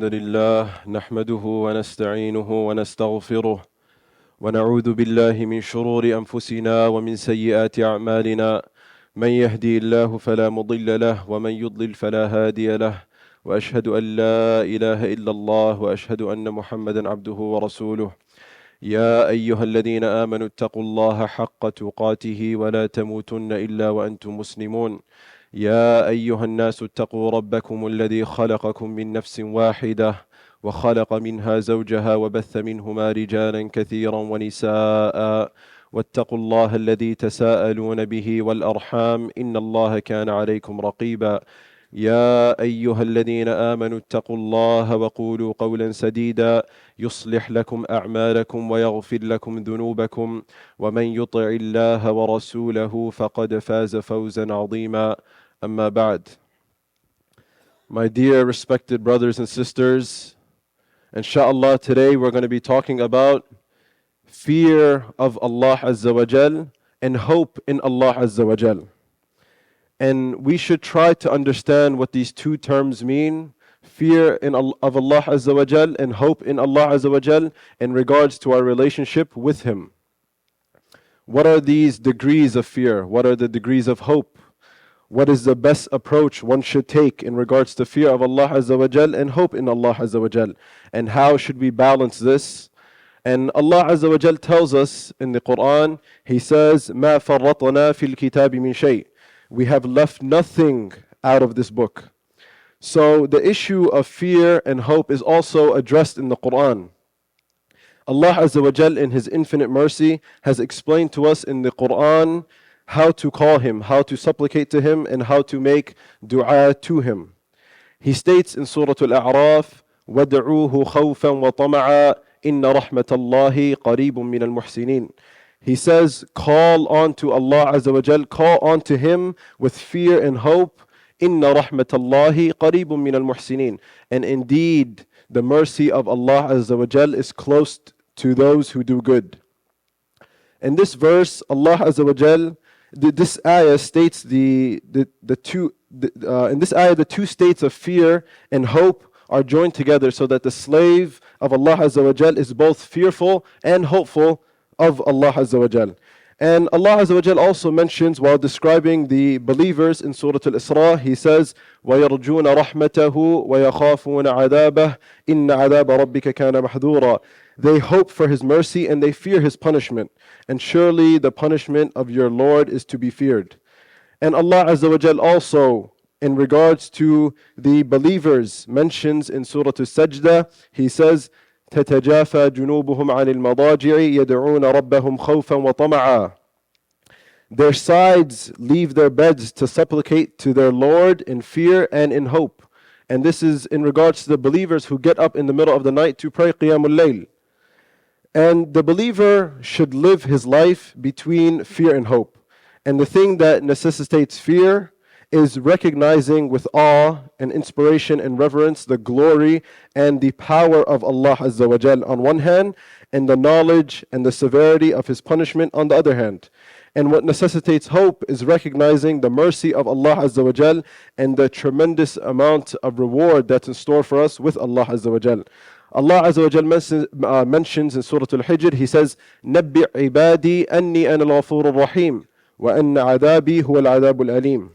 لله نحمده ونستعينه ونستغفره ونعوذ بالله من شرور أنفسنا ومن سيئات أعمالنا من يهدي الله فلا مضل له ومن يضلل فلا هادي له وأشهد أن لا إله إلا الله وأشهد أن محمدا عبده ورسوله يا أيها الذين آمنوا اتقوا الله حق تقاته ولا تموتن إلا وأنتم مسلمون يا أيها الناس اتقوا ربكم الذي خلقكم من نفس واحدة وخلق منها زوجها وبث منهما رجالا كثيرا ونساء واتقوا الله الذي تساءلون به والأرحام إن الله كان عليكم رقيبا يا أيها الذين آمنوا اتقوا الله وقولوا قولا سديدا يصلح لكم أعمالكم ويغفر لكم ذنوبكم ومن يطع الله ورسوله فقد فاز فوزا عظيما أما بعد. My dear respected brothers and sisters, inshallah today we're going to be talking about fear of Allah Azza wa Jal and hope in Allah Azza wa Jal. And we should try to understand what these two terms mean, fear of Allah Azza wa Jal and hope in Allah Azza wa Jal in regards to our relationship with Him. What are these degrees of fear? What are the degrees of hope? What is the best approach one should take in regards to fear of Allah Azza wa Jal and hope in Allah Azza wa Jal? And how should we balance this? And Allah Azza wa Jal tells us in the Quran, He says, مَا فَرَّطْنَا فِي الْكِتَابِ مِنْ شَيْءٍ. We have left nothing out of this book. So the issue of fear and hope is also addressed in the Quran. Allah Azza wa Jal in His infinite mercy has explained to us in the Quran how to call Him, how to supplicate to Him, and how to make dua to Him. He states in Surah Al-A'raf, وَادْعُوهُ خَوْفًا وَطَمَعًا إِنَّ رَحْمَةَ اللَّهِ قَرِيبٌ مِّنَ الْمُحْسِنِينَ. He says, call on to Allah Azza wa Jal, call on to Him with fear and hope. إِنَّ رَحْمَةَ اللَّهِ قَرِيبٌ مِّنَ الْمُحْسِنِينَ. And indeed, the mercy of Allah Azza wa Jal is close to those who do good. In this verse, Allah Azza wa Jal, this ayah states in this ayah the two states of fear and hope are joined together so that the slave of Allah Azza wa Jal is both fearful and hopeful of Allah Azza wa Jal. And Allah Azza wa Jal also mentions while describing the believers in Surah Al-Isra, He says, وَيَرْجُونَ رَحْمَتَهُ وَيَخَافُونَ عَذَابَهُ إِنَّ عَذَابَ رَبِّكَ كَانَ مَحْذُورًا. They hope for His mercy and they fear His punishment. And surely the punishment of your Lord is to be feared. And Allah Azza wa Jal also, in regards to the believers, mentions in Surah Al-Sajdah, He says, تتجافى جنوبهم عن المضاجع يدعون ربهم خوفا وطمعا. Their sides leave their beds to supplicate to their Lord in fear and in hope. And this is in regards to the believers who get up in the middle of the night to pray Qiyamul Layl. And the believer should live his life between fear and hope. And the thing that necessitates fear is recognizing with awe and inspiration and reverence the glory and the power of Allah Azza wa Jal on one hand, and the knowledge and the severity of His punishment on the other hand. And what necessitates hope is recognizing the mercy of Allah Azza wa Jal and the tremendous amount of reward that's in store for us with Allah Azza wa Jal. Allah Azza wa Jal mentions in Surah Al-Hijrah, He says, نَبِّعْ عِبَادِي أَنِّي أَنَا الْغَفُورُ الرَّحِيمُ وَأَنَّ عَذَابِي هُوَ الْعَذَابُ الْأَلِيمُ.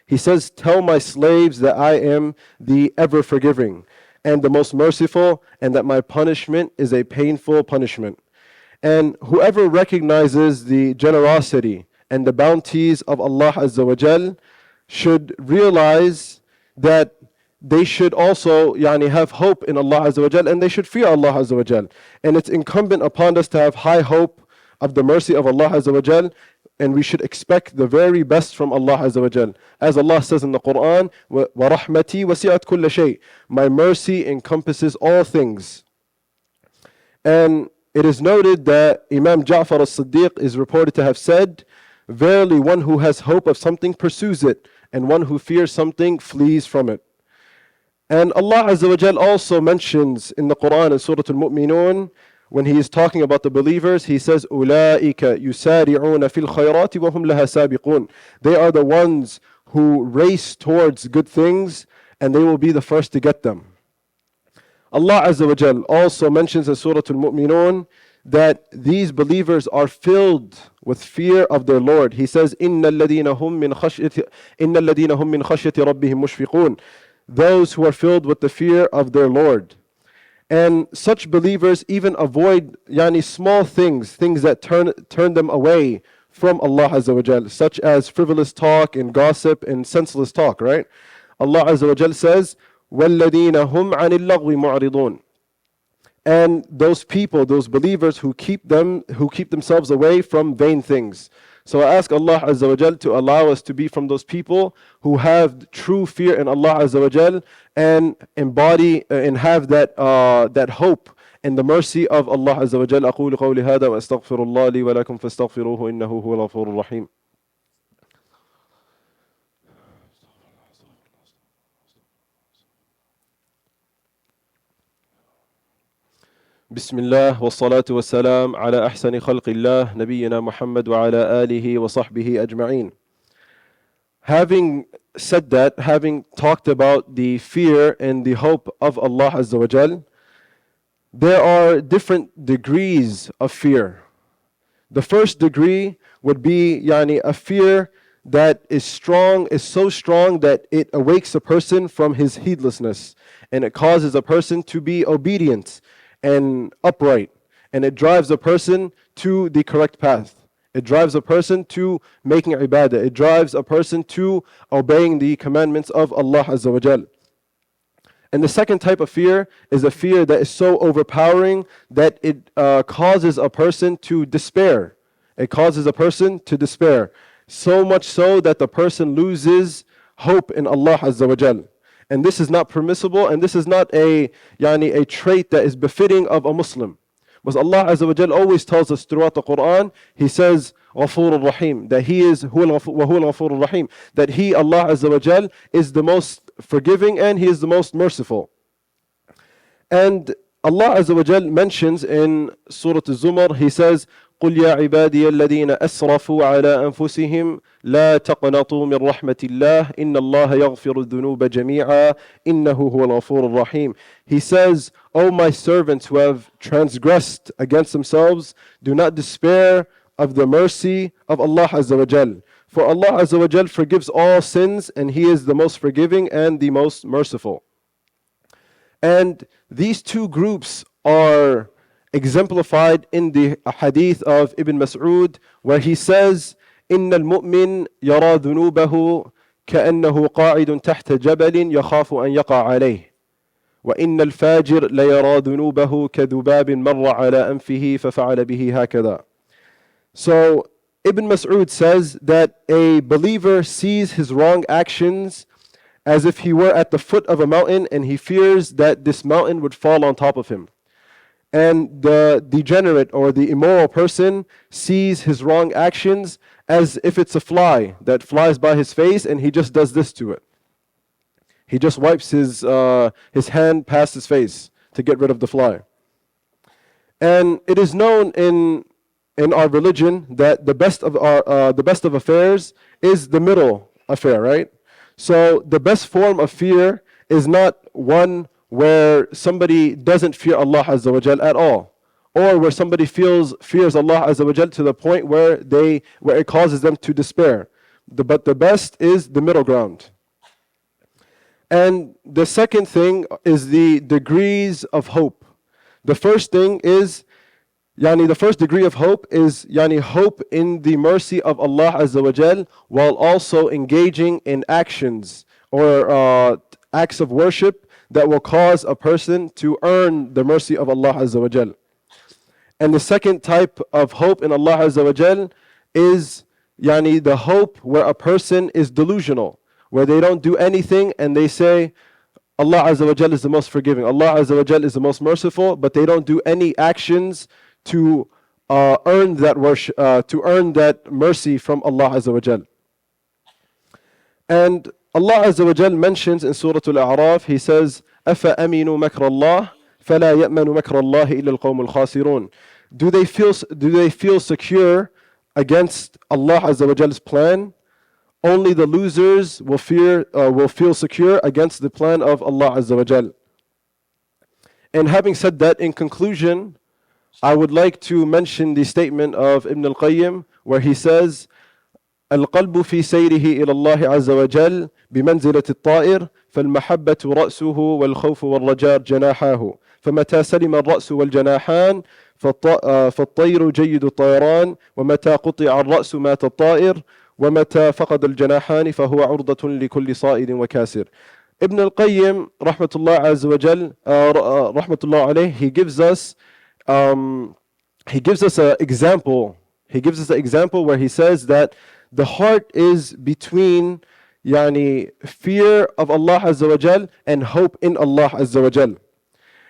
He says, tell my slaves that I am the ever forgiving and the most merciful, and that my punishment is a painful punishment. And whoever recognizes the generosity and the bounties of Allah Azza wa Jal should realize that they should also have hope in Allah Azza wa Jal, and they should fear Allah Azza wa Jal. And it's incumbent upon us to have high hope of the mercy of Allah Azza wa Jal, and we should expect the very best from Allah Azza wa Jal. As Allah says in the Quran, وَرَحْمَتِي وَسِعَتْ كُلَّ شَيْءٍ. My mercy encompasses all things. And it is noted that Imam Ja'far as-Siddiq is reported to have said, verily one who has hope of something pursues it, and one who fears something flees from it. And Allah Azza wa Jal also mentions in the Quran in Surah Al-Mu'minun, when He is talking about the believers, He says, أُولَٰئِكَ يُسَارِعُونَ فِي الْخَيْرَاتِ وَهُمْ لَهَا سَابِقُونَ. They are the ones who race towards good things, and they will be the first to get them. Allah Azza wa Jal also mentions in Surah Al-Mu'minun that these believers are filled with fear of their Lord. He says, إِنَّ الَّذِينَ هُمْ مِنْ خَشْيَةِ رَبِّهِمْ مُشْفِقُونَ. Those who are filled with the fear of their Lord. And such believers even avoid small things that turn them away from Allah Azza wa Jal, such as frivolous talk and gossip and senseless talk, right? Allah Azza wa Jal says, وَالَّذِينَ هُمْ عَنِ اللَّغْوِ مُعْرِضُونَ. And those people, those believers who keep themselves away from vain things. So I ask Allah Azza wa Jal to allow us to be from those people who have true fear in Allah Azza wa Jal and embody and have that hope in the mercy of Allah Azza wa Jal. أقول قولي هذا وأستغفر الله لي ولكم فاستغفروه إنه هو الغفور الرحيم. بسم الله والصلاة والسلام على أحسن خلق الله نبينا محمد وعلى آله وصحبه أجمعين. Having said that, having talked about the fear and the hope of Allah Azza wa Jal, there are different degrees of fear. The first degree would be a fear that is strong, is so strong that it awakes a person from his heedlessness and it causes a person to be obedient and upright, and it drives a person to the correct path. It drives a person to making ibadah. It drives a person to obeying the commandments of Allah Azza wa Jal. And the second type of fear is a fear that is so overpowering that it causes a person to despair. It causes a person to despair. So much so that the person loses hope in Allah Azza wa Jal. And this is not permissible, and this is not a trait that is befitting of a Muslim. Because Allah Azza wa Jal always tells us throughout the Quran, He says, غَفُورٌ Rahim, that He is وَهُوَ الْغَفُورُ Rahim, that He, Allah Azza wa Jal, is the most forgiving and He is the most merciful. And Allah Azza wa Jal mentions in Surah Al-Zumar, He says, قل يا عبادي الذين أسرفوا على أنفسهم لا تقنطوا من رحمة الله إن الله يغفر الذنوب جميعا إنه هو الغفور الرحيم. He says, O my servants who have transgressed against themselves, do not despair of the mercy of Allah Azza wa Jal. For Allah Azza wa Jal forgives all sins and He is the most forgiving and the most merciful. And these two groups are exemplified in the hadith of Ibn Mas'ud, where he says, إن المؤمن يرى ذنوبه كأنه قاعد تحت جبل يخاف أن يقع عليه وإن الفاجر ليرى ذنوبه كذباب مر على أنفه ففعل به هكذا. So Ibn Mas'ud says that a believer sees his wrong actions as if he were at the foot of a mountain and he fears that this mountain would fall on top of him. And the degenerate or the immoral person sees his wrong actions as if it's a fly that flies by his face and he just does this to it. He just wipes his hand past his face to get rid of the fly. And it is known in our religion that the best of affairs is the middle affair, right? So the best form of fear is not one where somebody doesn't fear Allah Azza wa Jal at all, or where somebody fears Allah Azza wa Jal to the point where it causes them to despair. But the best is the middle ground. And the second thing is the degrees of hope. The first thing is, the first degree of hope is hope in the mercy of Allah Azza wa Jal, while also engaging in actions or acts of worship that will cause a person to earn the mercy of Allah Azza wa Jal. And the second type of hope in Allah Azza wa Jal is the hope where a person is delusional, where they don't do anything and they say Allah Azza wa Jal is the most forgiving, Allah Azza wa Jal is the most merciful, but they don't do any actions to earn that worship, to earn that mercy from Allah Azza wa Jal. And Allah Azza wa Jal mentions in Surah Al-A'raf, He says, أَفَأَمِنُوا مَكْرَ اللَّهِ فَلَا يَأْمَنُ مَكْرَ اللَّهِ إِلَّا الْقَوْمُ الْخَاسِرُونَ. Do they feel secure against Allah Azza wa Jal's plan? Only the losers will feel secure against the plan of Allah Azza wa Jal. And having said that, in conclusion, I would like to mention the statement of Ibn al-Qayyim where he says, القلب في سيره إلى الله عز وجل بمنزلة الطائر فالمحبة رأسه والخوف والرجاء جناحاه فمتى سلم الرأس والجناحان فالطير جيد الطيران ومتى قطع الرأس مات الطائر ومتى فقد الجناحان فهو عرضة لكل صائد وكاسر. Ibn al-Qayyim rahmatullah azza wa jal, rahmatullah alayh, he gives us an example. He gives us an example where he says that the heart is between fear of Allah azza wa jal and hope in Allah azza wa jal.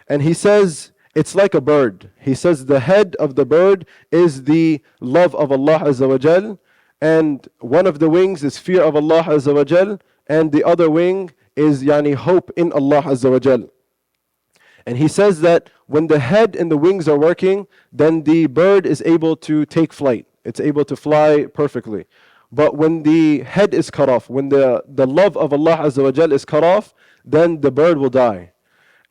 And he says it's like a bird. He says the head of the bird is the love of Allah azza wa jal, and one of the wings is fear of Allah azza wa jal, and the other wing is hope in Allah azza wa jal. And he says that when the head and the wings are working, then the bird is able to take flight. It's able to fly perfectly. But when the head is cut off, when the love of Allah azza wa jal is cut off, then the bird will die.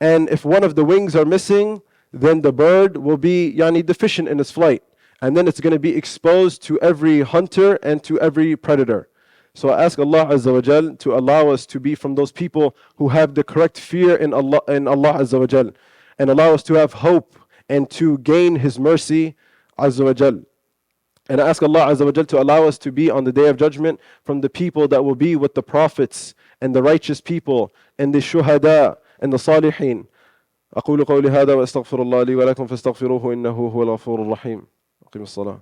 And if one of the wings are missing, then the bird will be deficient in its flight. And then it's going to be exposed to every hunter and to every predator. So I ask Allah Azza wa Jal to allow us to be from those people who have the correct fear in Allah Azza wa Jal, and allow us to have hope and to gain His mercy Azza wa Jal. And I ask Allah Azza wa Jal to allow us to be on the Day of Judgment from the people that will be with the prophets and the righteous people and the shuhada and the salihin. أقول قولي هذا وأستغفر الله لي ولكم فاستغفروه إنه هو الغفور الرحيم. أقيم الصلاة.